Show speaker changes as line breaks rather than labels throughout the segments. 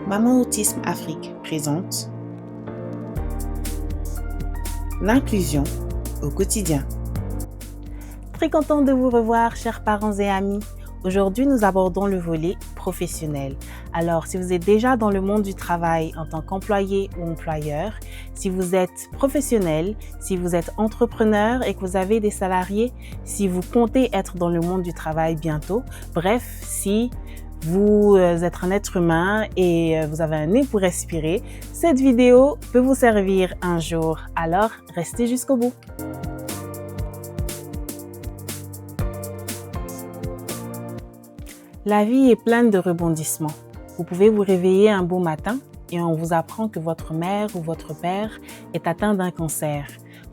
Maman Autisme Afrique présente l'inclusion au quotidien.
Très contente de vous revoir, chers parents et amis. Aujourd'hui, nous abordons le volet professionnel. Alors, si vous êtes déjà dans le monde du travail en tant qu'employé ou employeur, si vous êtes professionnel, si vous êtes entrepreneur et que vous avez des salariés, si vous comptez être dans le monde du travail bientôt, bref, si vous êtes un être humain et vous avez un nez pour respirer, cette vidéo peut vous servir un jour. Alors, restez jusqu'au bout. La vie est pleine de rebondissements. Vous pouvez vous réveiller un beau matin et on vous apprend que votre mère ou votre père est atteint d'un cancer.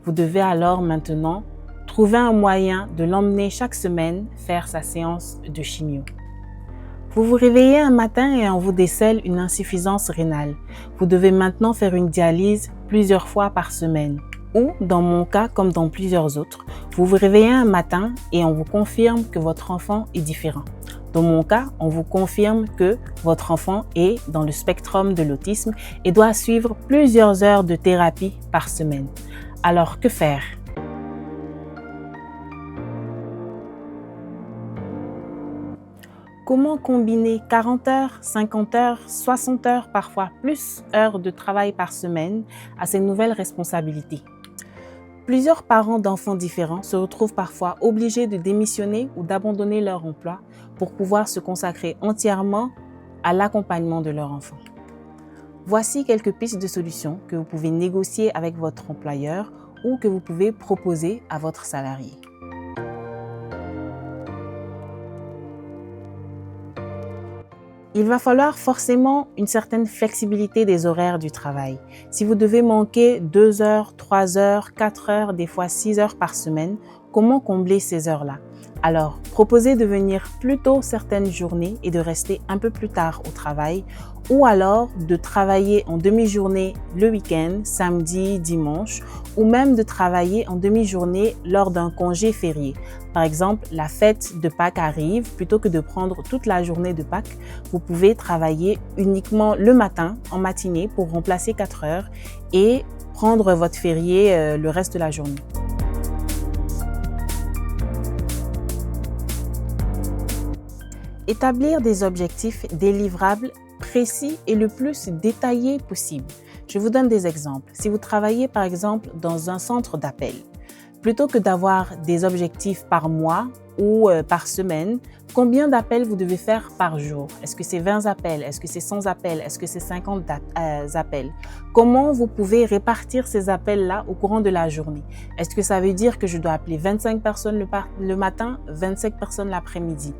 Vous devez alors maintenant trouver un moyen de l'emmener chaque semaine faire sa séance de chimio. Vous vous réveillez un matin et on vous décèle une insuffisance rénale. Vous devez maintenant faire une dialyse plusieurs fois par semaine. Ou, dans mon cas, comme dans plusieurs autres, vous vous réveillez un matin et on vous confirme que votre enfant est différent. Dans mon cas, on vous confirme que votre enfant est dans le spectrum de l'autisme et doit suivre plusieurs heures de thérapie par semaine. Alors, que faire? Comment combiner 40 heures, 50 heures, 60 heures, parfois plus heures de travail par semaine à ces nouvelles responsabilités? Plusieurs parents d'enfants différents se retrouvent parfois obligés de démissionner ou d'abandonner leur emploi pour pouvoir se consacrer entièrement à l'accompagnement de leur enfant. Voici quelques pistes de solutions que vous pouvez négocier avec votre employeur ou que vous pouvez proposer à votre salarié. Il va falloir forcément une certaine flexibilité des horaires du travail. Si vous devez manquer 2 heures, 3 heures, 4 heures, des fois 6 heures par semaine, comment combler ces heures-là? Alors, proposez de venir plus tôt certaines journées et de rester un peu plus tard au travail, ou alors de travailler en demi-journée le week-end, samedi, dimanche, ou même de travailler en demi-journée lors d'un congé férié. Par exemple, la fête de Pâques arrive, plutôt que de prendre toute la journée de Pâques, vous pouvez travailler uniquement le matin, en matinée, pour remplacer 4 heures et prendre votre férié le reste de la journée. Établir des objectifs délivrables précis et le plus détaillés possible. Je vous donne des exemples. Si vous travaillez par exemple dans un centre d'appel, plutôt que d'avoir des objectifs par mois ou par semaine, combien d'appels vous devez faire par jour? Est-ce que c'est 20 appels? Est-ce que c'est 100 appels? Est-ce que c'est 50 appels? Comment vous pouvez répartir ces appels-là au courant de la journée? Est-ce que ça veut dire que je dois appeler 25 personnes le matin, 25 personnes l'après-midi?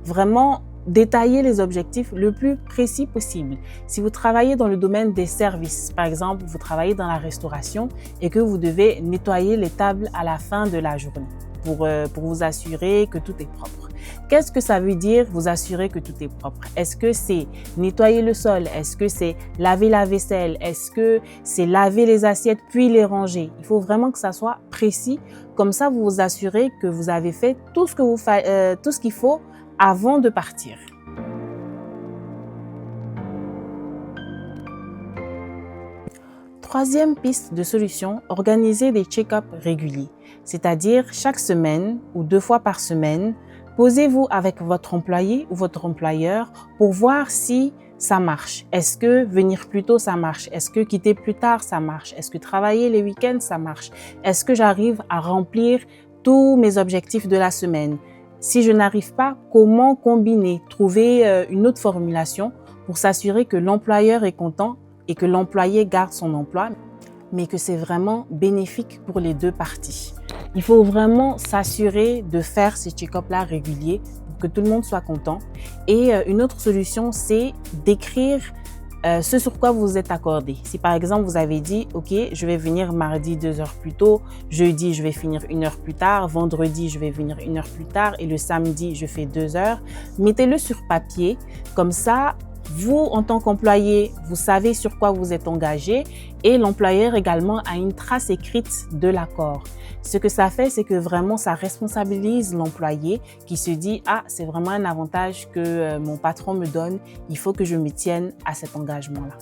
Vraiment, détailler les objectifs le plus précis possible. Si vous travaillez dans le domaine des services, par exemple, vous travaillez dans la restauration et que vous devez nettoyer les tables à la fin de la journée pour vous assurer que tout est propre. Qu'est-ce que ça veut dire vous assurer que tout est propre? Est-ce que c'est nettoyer le sol? Est-ce que c'est laver la vaisselle? Est-ce que c'est laver les assiettes puis les ranger? Il faut vraiment que ça soit précis. Comme ça, vous vous assurez que vous avez fait tout ce qu'il faut avant de partir. Troisième piste de solution, organisez des check-ups réguliers. C'est-à-dire chaque semaine ou 2 fois par semaine, posez-vous avec votre employé ou votre employeur pour voir si ça marche. Est-ce que venir plus tôt, ça marche? Est-ce que quitter plus tard, ça marche? Est-ce que travailler les week-ends, ça marche? Est-ce que j'arrive à remplir tous mes objectifs de la semaine? Si je n'arrive pas, comment combiner? Trouver une autre formulation pour s'assurer que l'employeur est content et que l'employé garde son emploi, mais que c'est vraiment bénéfique pour les deux parties. Il faut vraiment s'assurer de faire ces check-ups-là réguliers pour que tout le monde soit content. Et une autre solution, c'est d'écrire ce sur quoi vous vous êtes accordé. Si par exemple vous avez dit « Ok, je vais venir mardi 2 heures plus tôt, jeudi je vais finir 1 heure plus tard, vendredi je vais venir 1 heure plus tard et le samedi je fais 2 heures », mettez-le sur papier. Comme ça, Vous, en tant qu'employé, vous savez sur quoi vous êtes engagé et l'employeur également a une trace écrite de l'accord. Ce que ça fait, c'est que vraiment, ça responsabilise l'employé qui se dit « Ah, c'est vraiment un avantage que mon patron me donne, il faut que je me tienne à cet engagement-là ».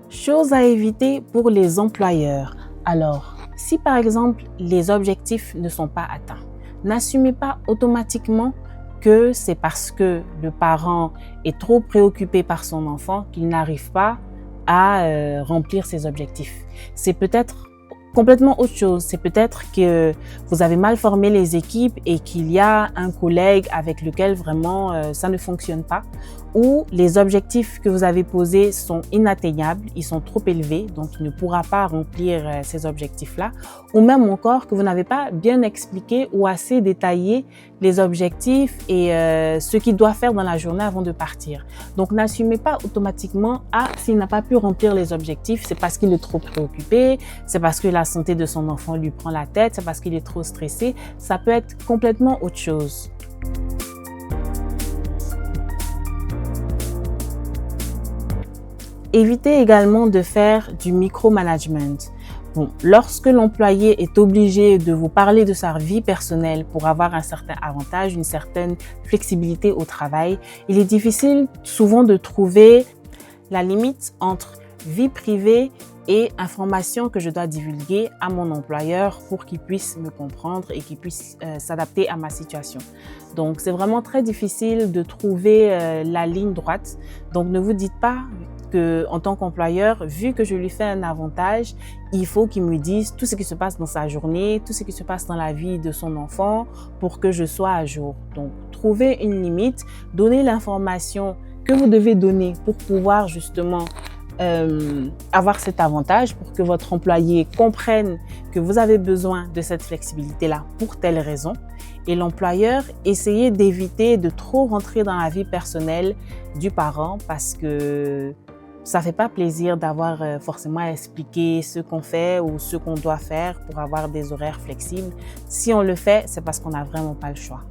Chose à éviter pour les employeurs. Alors, si par exemple, les objectifs ne sont pas atteints, n'assumez pas automatiquement que c'est parce que le parent est trop préoccupé par son enfant qu'il n'arrive pas à remplir ses objectifs. C'est peut-être complètement autre chose. C'est peut-être que vous avez mal formé les équipes et qu'il y a un collègue avec lequel vraiment ça ne fonctionne pas, ou les objectifs que vous avez posés sont inatteignables, ils sont trop élevés, donc il ne pourra pas remplir ces objectifs-là, ou même encore que vous n'avez pas bien expliqué ou assez détaillé les objectifs et ce qu'il doit faire dans la journée avant de partir. Donc n'assumez pas automatiquement « Ah, s'il n'a pas pu remplir les objectifs, c'est parce qu'il est trop préoccupé, c'est parce que la santé de son enfant lui prend la tête, c'est parce qu'il est trop stressé ». Ça peut être complètement autre chose. Évitez également de faire du micromanagement. Bon, lorsque l'employé est obligé de vous parler de sa vie personnelle pour avoir un certain avantage, une certaine flexibilité au travail, il est difficile souvent de trouver la limite entre vie privée et informations que je dois divulguer à mon employeur pour qu'il puisse me comprendre et qu'il puisse s'adapter à ma situation. Donc, c'est vraiment très difficile de trouver la ligne droite. Donc, ne vous dites pas que, en tant qu'employeur, vu que je lui fais un avantage, il faut qu'il me dise tout ce qui se passe dans sa journée, tout ce qui se passe dans la vie de son enfant pour que je sois à jour. Donc, trouvez une limite, donnez l'information que vous devez donner pour pouvoir justement avoir cet avantage, pour que votre employé comprenne que vous avez besoin de cette flexibilité-là pour telle raison. Et l'employeur, essayez d'éviter de trop rentrer dans la vie personnelle du parent parce que ça ne fait pas plaisir d'avoir forcément à expliquer ce qu'on fait ou ce qu'on doit faire pour avoir des horaires flexibles. Si on le fait, c'est parce qu'on n'a vraiment pas le choix.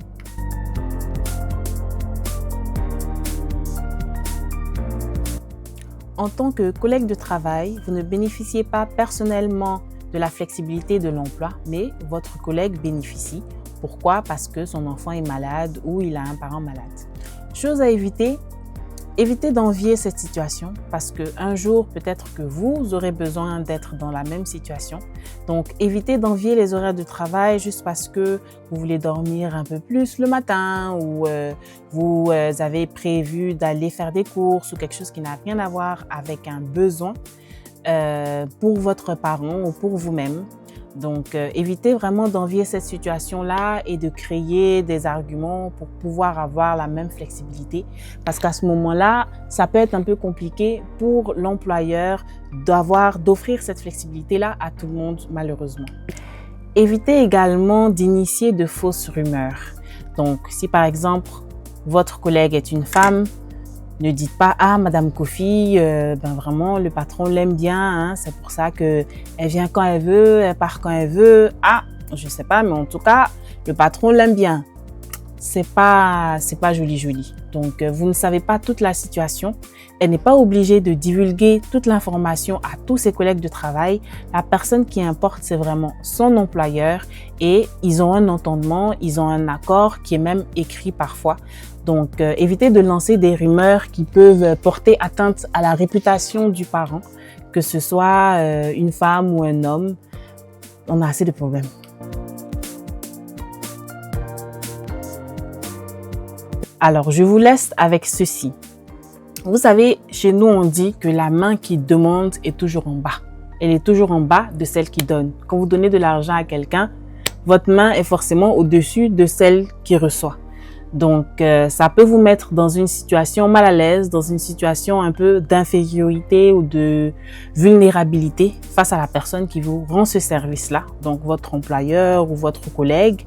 En tant que collègue de travail, vous ne bénéficiez pas personnellement de la flexibilité de l'emploi, mais votre collègue bénéficie. Pourquoi? Parce que son enfant est malade ou il a un parent malade. Chose à éviter, évitez d'envier cette situation parce qu'un jour, peut-être que vous aurez besoin d'être dans la même situation. Donc, évitez d'envier les horaires de travail juste parce que vous voulez dormir un peu plus le matin ou vous avez prévu d'aller faire des courses ou quelque chose qui n'a rien à voir avec un besoin pour votre parent ou pour vous-même. Donc, évitez vraiment d'envier cette situation-là et de créer des arguments pour pouvoir avoir la même flexibilité. Parce qu'à ce moment-là, ça peut être un peu compliqué pour l'employeur d'offrir cette flexibilité-là à tout le monde, malheureusement. Évitez également d'initier de fausses rumeurs. Donc, si par exemple, votre collègue est une femme, ne dites pas « Ah, Madame Kofi, vraiment, le patron l'aime bien, hein, c'est pour ça qu'elle vient quand elle veut, elle part quand elle veut. Ah, je sais pas, mais en tout cas, le patron l'aime bien. » C'est pas joli. Donc, vous ne savez pas toute la situation. Elle n'est pas obligée de divulguer toute l'information à tous ses collègues de travail. La personne qui importe, c'est vraiment son employeur et ils ont un entendement, ils ont un accord qui est même écrit parfois. Donc, évitez de lancer des rumeurs qui peuvent porter atteinte à la réputation du parent, que ce soit une femme ou un homme. On a assez de problèmes. Alors, je vous laisse avec ceci. Vous savez, chez nous, on dit que la main qui demande est toujours en bas. Elle est toujours en bas de celle qui donne. Quand vous donnez de l'argent à quelqu'un, votre main est forcément au-dessus de celle qui reçoit. Donc, ça peut vous mettre dans une situation mal à l'aise, dans une situation un peu d'infériorité ou de vulnérabilité face à la personne qui vous rend ce service-là, donc votre employeur ou votre collègue.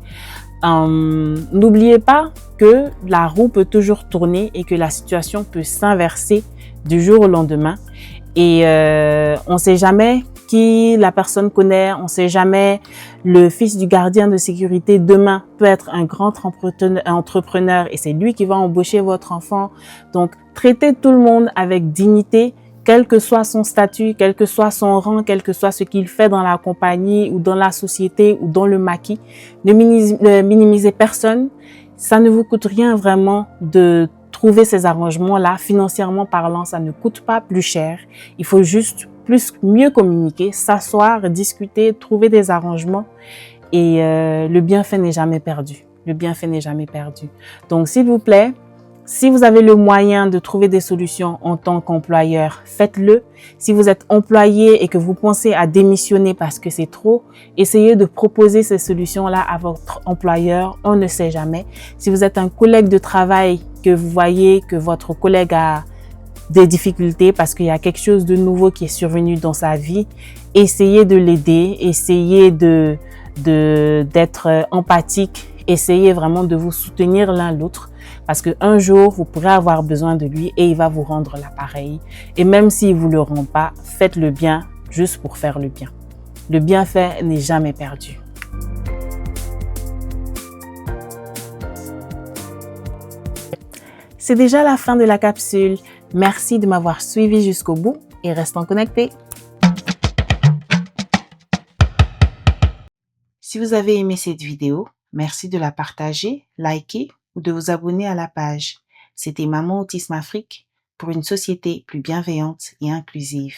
N'oubliez pas que la roue peut toujours tourner et que la situation peut s'inverser du jour au lendemain. Et on ne sait jamais qui la personne connaît, on ne sait jamais. Le fils du gardien de sécurité demain peut être un grand entrepreneur et c'est lui qui va embaucher votre enfant. Donc, traitez tout le monde avec dignité, quel que soit son statut, quel que soit son rang, quel que soit ce qu'il fait dans la compagnie ou dans la société ou dans le maquis. Ne minimisez personne. Ça ne vous coûte rien vraiment de trouver ces arrangements-là. Financièrement parlant, ça ne coûte pas plus cher. Il faut juste mieux communiquer, s'asseoir, discuter, trouver des arrangements et le bienfait n'est jamais perdu. Le bienfait n'est jamais perdu. Donc, s'il vous plaît, si vous avez le moyen de trouver des solutions en tant qu'employeur, faites-le. Si vous êtes employé et que vous pensez à démissionner parce que c'est trop, essayez de proposer ces solutions-là à votre employeur. On ne sait jamais. Si vous êtes un collègue de travail que vous voyez que votre collègue a des difficultés parce qu'il y a quelque chose de nouveau qui est survenu dans sa vie, essayez de l'aider, essayez d'être empathique, essayez vraiment de vous soutenir l'un l'autre. Parce qu'un jour, vous pourrez avoir besoin de lui et il va vous rendre l'appareil. Et même s'il ne vous le rend pas, faites le bien juste pour faire le bien. Le bienfait n'est jamais perdu. C'est déjà la fin de la capsule. Merci de m'avoir suivi jusqu'au bout et restons connectés.
Si vous avez aimé cette vidéo, merci de la partager, liker ou de vous abonner à la page. C'était Maman Autisme Afrique pour une société plus bienveillante et inclusive.